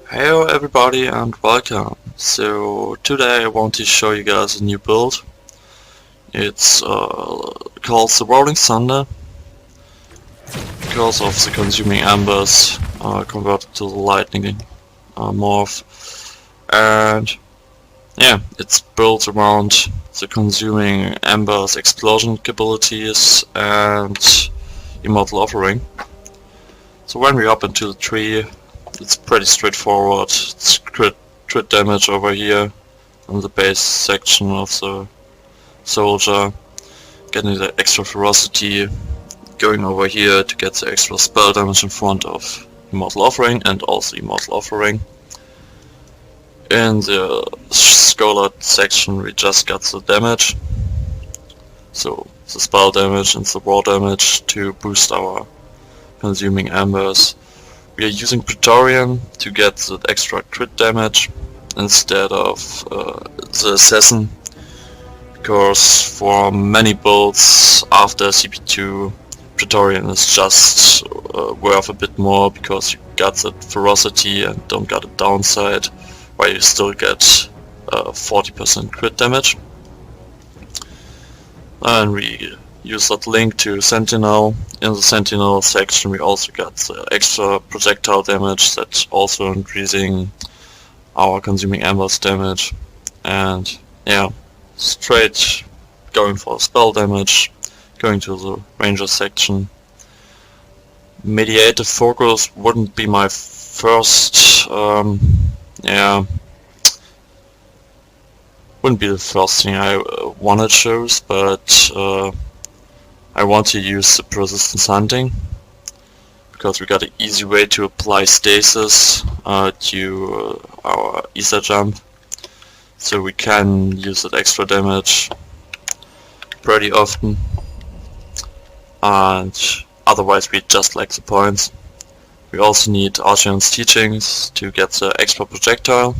Hello everybody and welcome. So today I want to show you guys a new build. It's called the Rolling Thunder because of the consuming embers converted to the lightning morph, and yeah, it's built around the consuming embers explosion capabilities and Immortal Offering. So when we up into the tree, it's pretty straightforward. It's crit damage over here on the base section of the soldier, getting the extra ferocity, going over here to get the extra spell damage in front of Immortal Offering and also Immortal Offering. In the scholar section we just got the damage, so the spell damage and the raw damage to boost our consuming embers. We are using Praetorian to get the extra crit damage instead of the Assassin, because for many builds after CP2 Praetorian is just worth a bit more because you got that ferocity and don't got a downside, while you still get 40% crit damage. And we use that link to Sentinel. In the Sentinel section we also got the extra projectile damage that's also increasing our consuming embers damage. And yeah, straight going for spell damage, going to the ranger section. Mediative focus wouldn't be my first wouldn't be the first thing I wanna choose, but I want to use the persistence hunting because we got an easy way to apply stasis to our ether jump, so we can use that extra damage pretty often, and otherwise we just lack the points. We also need Archeon's teachings to get the extra projectile,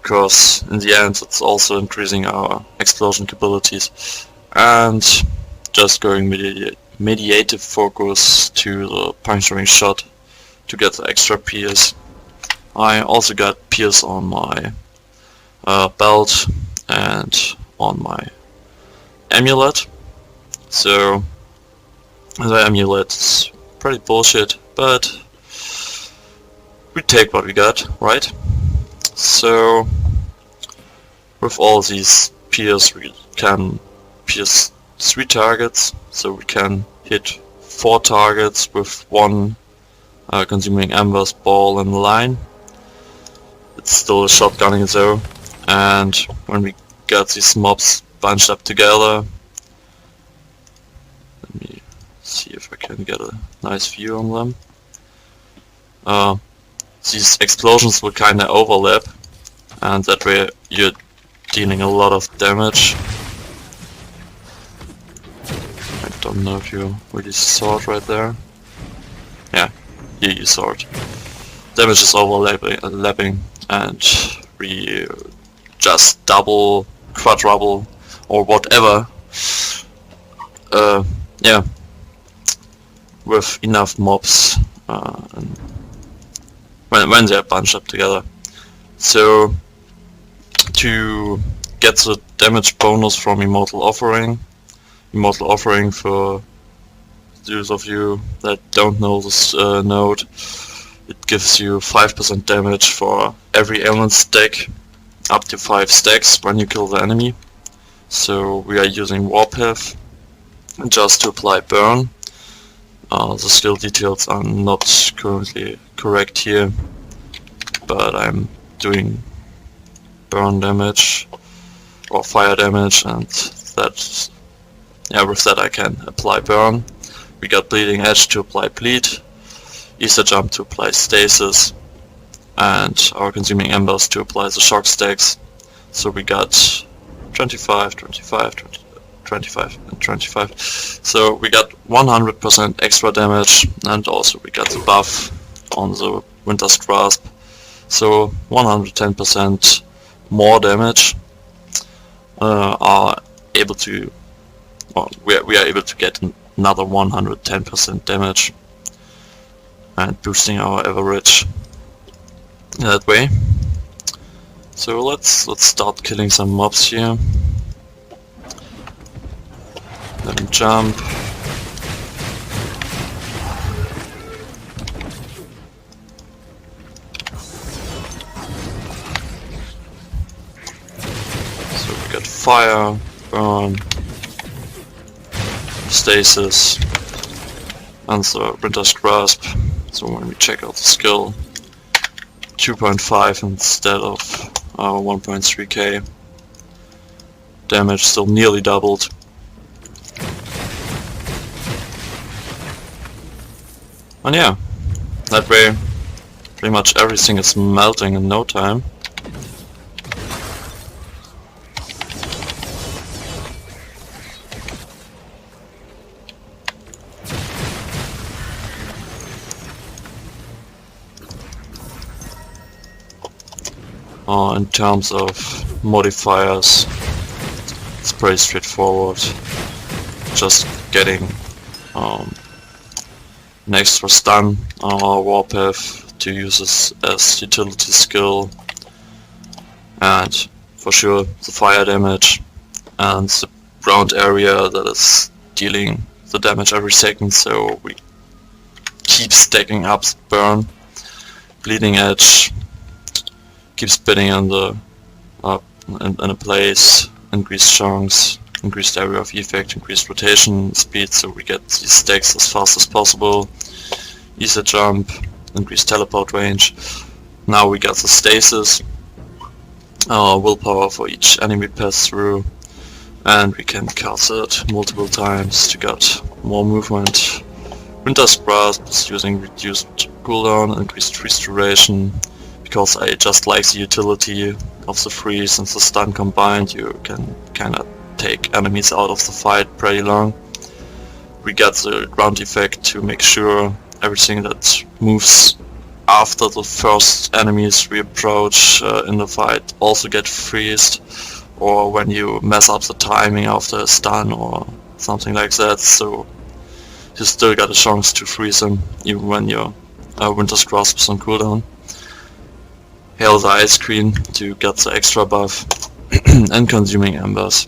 because in the end it's also increasing our explosion capabilities. And just going mediative focus to the puncturing shot to get the extra pierce. I also got pierce on my belt and on my amulet. So the amulet is pretty bullshit, but we take what we got, right? So with all these pierce we can pierce 3 targets, so we can hit 4 targets with 1 consuming embers ball in the line. It's still a shotgunning though, and when we got these mobs bunched up together, let me see if I can get a nice view on them. These explosions will kinda overlap, and that way you're dealing a lot of damage. I don't know if you really saw it right there. Yeah, here you saw it. Damage is overlapping, and we just double, quadruple, or whatever. Yeah, with enough mobs and when they're bunched up together. So to get the damage bonus from Immortal Offering, for those of you that don't know this node, it gives you 5% damage for every ailment stack, up to 5 stacks when you kill the enemy. So we are using Warpath just to apply burn. The skill details are not currently correct here, but I'm doing burn damage or fire damage, and that's, yeah, with that I can apply burn. We got bleeding edge to apply bleed, ether jump to apply stasis, and our consuming embers to apply the shock stacks. So we got 25, 25, 25 and 25. So we got 100% extra damage, and also we got the buff on the Winter's Grasp. So 110% more damage are able to, well, we are able to get another 110% damage and boosting our average. that way. So let's start killing some mobs here. Let them jump. So we got fire, burn, stasis, and the Winter's Grasp. So when we check out the skill, 2.5 instead of 1.3k. Damage still nearly doubled. And yeah, that way pretty much everything is melting in no time. In terms of modifiers, it's pretty straightforward. Just getting an extra stun on our warpath to use this as utility skill, and for sure the fire damage and the ground area that is dealing the damage every second, so we keep stacking up the burn. Bleeding edge keep spinning in the in a place, increased chunks, increased area of effect, increased rotation speed, so we get these stacks as fast as possible. Easier jump, increased teleport range. Now we got the stasis, willpower for each enemy pass through, and we can cast it multiple times to get more movement. Winter's Grasp is using reduced cooldown, increased freeze duration. Because I just like the utility of the freeze and the stun combined, you can kinda take enemies out of the fight pretty long. We get the ground effect to make sure everything that moves after the first enemies we approach in the fight also get freezed, or when you mess up the timing after a stun or something like that, so you still got a chance to freeze them even when your Winter's Grasp is on cooldown. Hail the Ice Queen to get the extra buff, and Consuming Embers.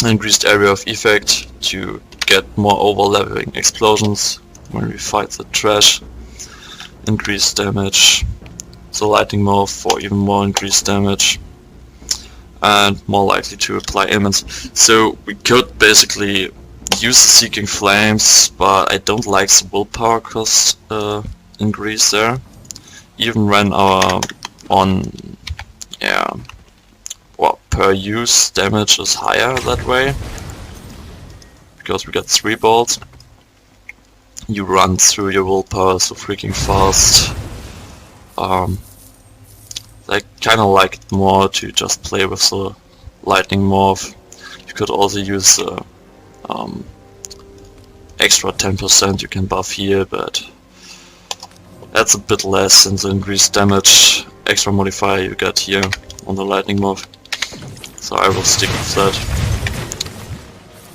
Increased area of effect to get more overlapping explosions when we fight the trash. Increased damage, the Lightning Morph for even more increased damage, and more likely to apply ailments. So we could basically use the Seeking Flames, but I don't like the willpower cost increase there. Even when our per use damage is higher that way, because we got 3 bolts. You run through your willpower so freaking fast. I kinda like it more to just play with the Lightning Morph. You could also use the extra 10% you can buff here, but that's a bit less than the increased damage extra modifier you get here on the Lightning Morph. So I will stick with that.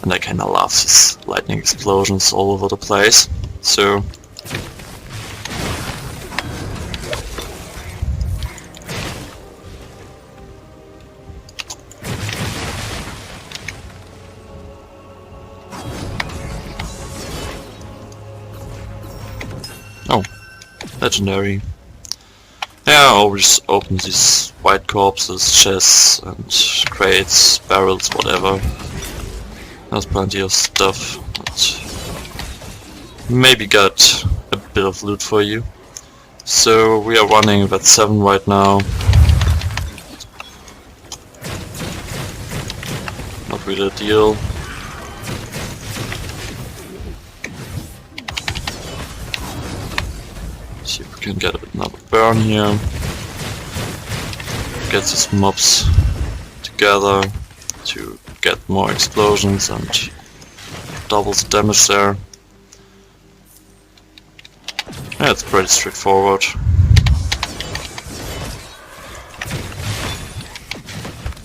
And I kinda love these lightning explosions all over the place. So oh, legendary. Yeah, I always open these white corpses, chests and crates, barrels, whatever. There's plenty of stuff, but maybe got a bit of loot for you. So we are running about 7 right now. Not really a deal. See if we can get another burn here. Get these mobs together to get more explosions and double the damage there. Yeah, it's pretty straightforward.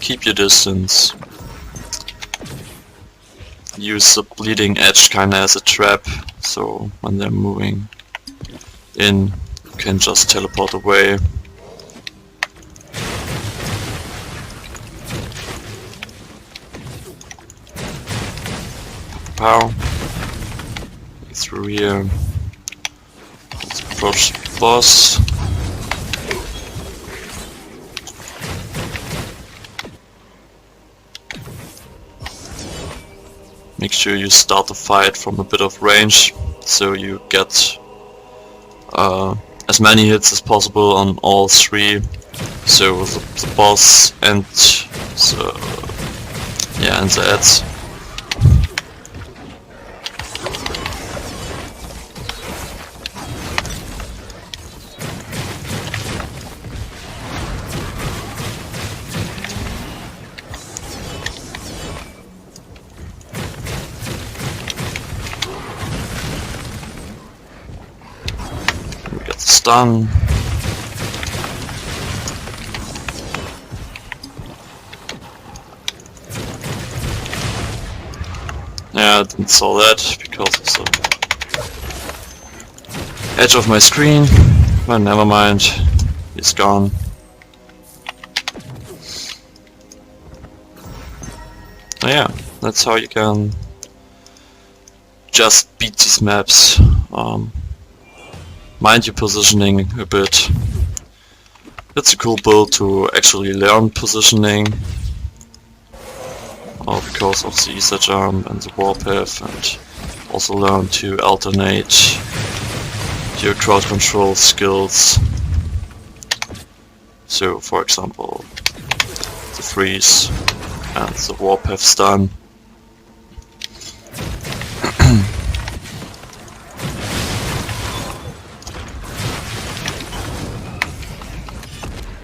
Keep your distance. Use the bleeding edge kinda as a trap, so when they're moving in, you can just teleport away. pow. Through here. Let's approach the boss. Make sure you start the fight from a bit of range, so you get as many hits as possible on all three. So the boss and the ads. We get the stun. Yeah, I didn't saw that because of the edge of my screen, but never mind, he's gone. Oh yeah, that's how you can just beat these maps. Mind your positioning a bit. It's a cool build to actually learn positioning. Because of the Easter jump and the warpath, and also learn to alternate your crowd control skills. So, for example, the freeze and the warpath stun.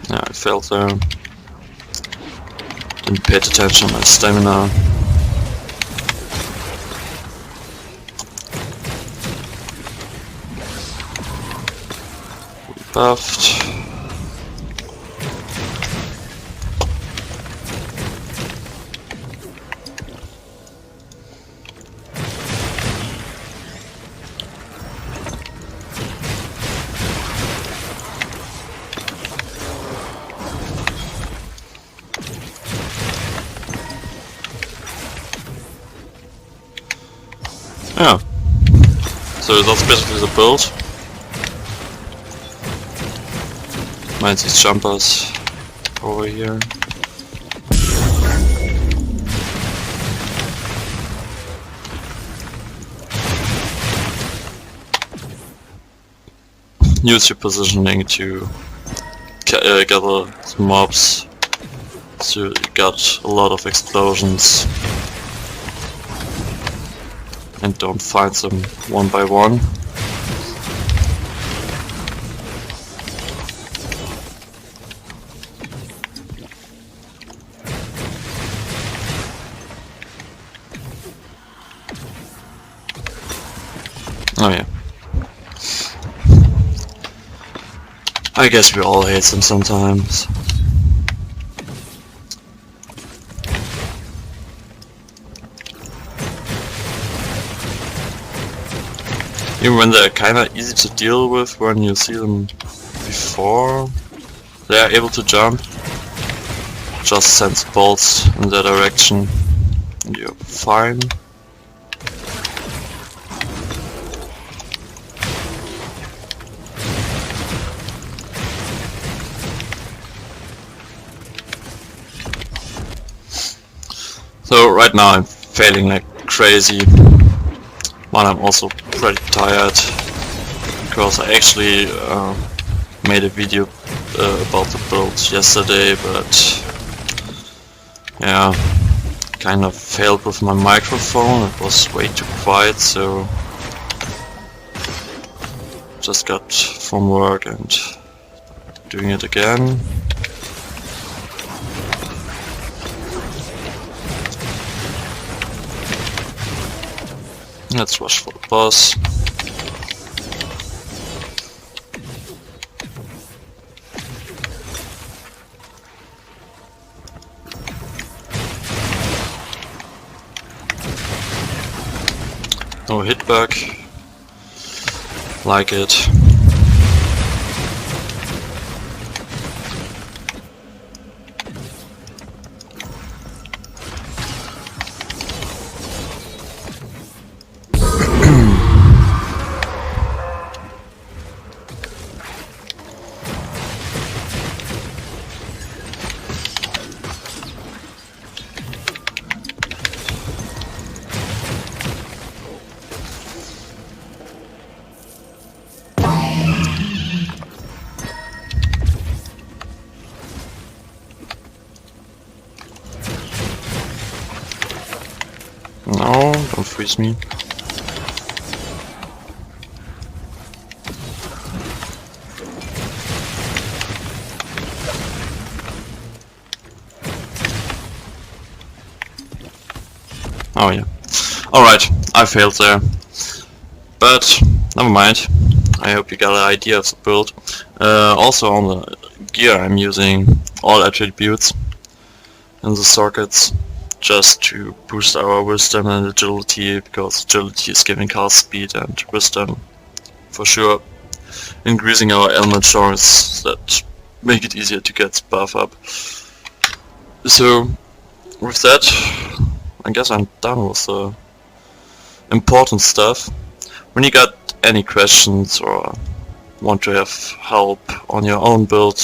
Yeah, I failed there. Didn't pay attention to my stamina. Buffed. Yeah, so that's basically the build. Mind these jumpers over here. Use your positioning to gather the mobs, so you got a lot of explosions. And don't find them one by one. Oh yeah. I guess we all hate them sometimes. Even when they're kinda easy to deal with when you see them before they are able to jump, just send bolts in their direction and you're fine. So right now I'm failing like crazy. But I'm also pretty tired because I actually made a video about the build yesterday, but yeah, kind of failed with my microphone. It was way too quiet, so just got from work and doing it again. Let's rush for the boss. No hitback. Like it. freeze me. Oh yeah. Alright, I failed there. But never mind. I hope you got an idea of the build. Also on the gear I'm using all attributes in the sockets just to boost our wisdom and agility, because agility is giving cast speed and wisdom for sure increasing our ailment chance that make it easier to get buff up. So with that, I guess I'm done with the important stuff. When you got any questions or want to have help on your own build,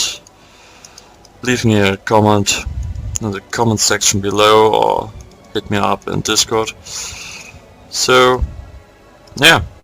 leave me a comment in the comment section below or hit me up in Discord. So yeah.